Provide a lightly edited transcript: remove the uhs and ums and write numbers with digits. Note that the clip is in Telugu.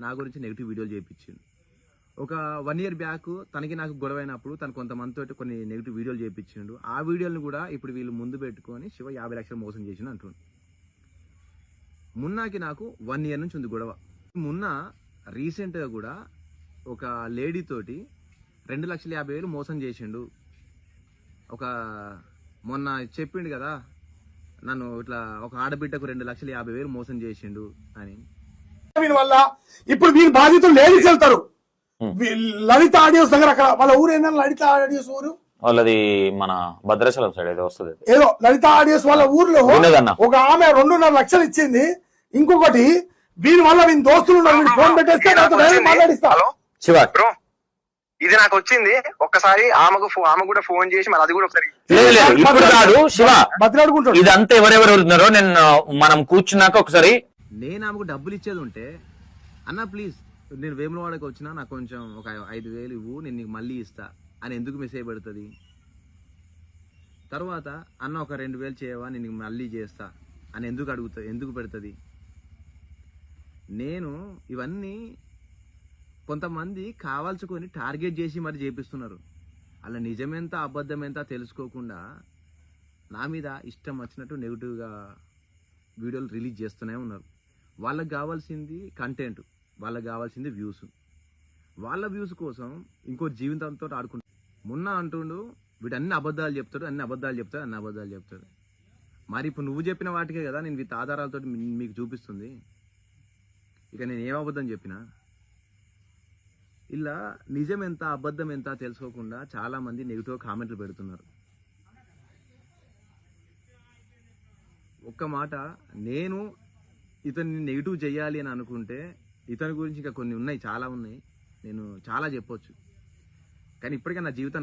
నా గురించి నెగిటివ్ వీడియోలు చేయించిండు. ఒక 1 year బ్యాక్ తనకి నాకు గొడవ అయినప్పుడు తను కొంతమంది తోటి కొన్ని నెగిటివ్ వీడియోలు చేయించిండు. ఆ వీడియోలను కూడా ఇప్పుడు వీళ్ళు ముందు పెట్టుకొని శివ 50 లక్షలు మోసం చేసిండు అంటుండు. మున్నాకి నాకు 1 year నుంచి ఉంది గొడవ. మున్నా రీసెంట్గా కూడా ఒక లేడీ తోటి 2,50,000 మోసం చేసిండు. ఒక మొన్న చెప్పిండు కదా నన్ను ఇట్లా ఒక ఆడబిడ్డకు 2,50,000 మోసం చేసిండు అని. వల్ల ఇప్పుడు వీళ్ళు బాధితులు లేడీస్ వెళ్తారు లలిత ఆడియోస్ దగ్గర. అక్కడ వాళ్ళ ఊరు ఏంటంటే లలిత ఆడియోస్ ఊరు వాళ్ళది మన భద్రాచలం సైడ్ ఏదో వస్తుంది. ఏదో లలిత ఆడియోస్ వాళ్ళ ఊర్లో ఒక ఆమె 2.5 లక్షలు ఇచ్చింది. ఇంకొకటి వీని వల్ల వీని దోస్తులు ఫోన్ పెట్టేస్తే మాట్లాడిస్తా. ఇది నాకు వచ్చింది ఒక్కసారి ఆమె కూడా ఫోన్ చేసి మరి అది కూడా ఒకసారి ఇప్పుడు కాదు శివ బతిలాడుకుంటాడు. ఇదంతా ఎవరెవరు ఉన్నారో నేను మనం కూర్చున్నాక ఒకసారి నేను ఆమెకు డబ్బులు ఇచ్చేది ఉంటే అన్న ప్లీజ్ నేను వేములవాడకి వచ్చినా నాకు కొంచెం ఒక 5,000 ఇవ్వు నేను నీకు మళ్ళీ ఇస్తా అని ఎందుకు మెసేజ్ పెడుతుంది. తర్వాత అన్న ఒక 2,000 చేయవా నేను నీకు మళ్ళీ చేస్తా అని ఎందుకు పెడుతుంది. నేను ఇవన్నీ కొంతమంది కావాల్చుకొని టార్గెట్ చేసి మరి చేపిస్తున్నారు. అలా నిజమెంత అబద్ధం ఎంత తెలుసుకోకుండా నా మీద ఇష్టం వచ్చినట్టు నెగిటివ్గా వీడియోలు రిలీజ్ చేస్తూనే ఉన్నారు. వాళ్ళకి కావాల్సింది కంటెంట్, వాళ్ళకి కావాల్సింది వ్యూస్. వాళ్ళ వ్యూస్ కోసం ఇంకో జీవితంతో ఆడుకుంటారు. మొన్న అంటుండు వీడు అన్ని అబద్ధాలు చెప్తాడు. మరి ఇప్పుడు నువ్వు చెప్పిన వాటికే కదా నేను విత్ ఆధారాలతో మీకు చూపిస్తుంది. ఇక నేను ఏం అబద్ధం చెప్పినా ఇలా నిజం ఎంత అబద్ధం ఎంత తెలుసుకోకుండా చాలా మంది నెగిటివ్ కామెంట్లు పెడుతున్నారు. ఒక్క మాట, నేను ఇతన్ని నెగిటివ్ చేయాలి అని అనుకుంటే ఇతని గురించి ఇంకా కొన్ని ఉన్నాయి, చాలా ఉన్నాయి, నేను చాలా చెప్పొచ్చు. కానీ ఇప్పటికే నా జీవితం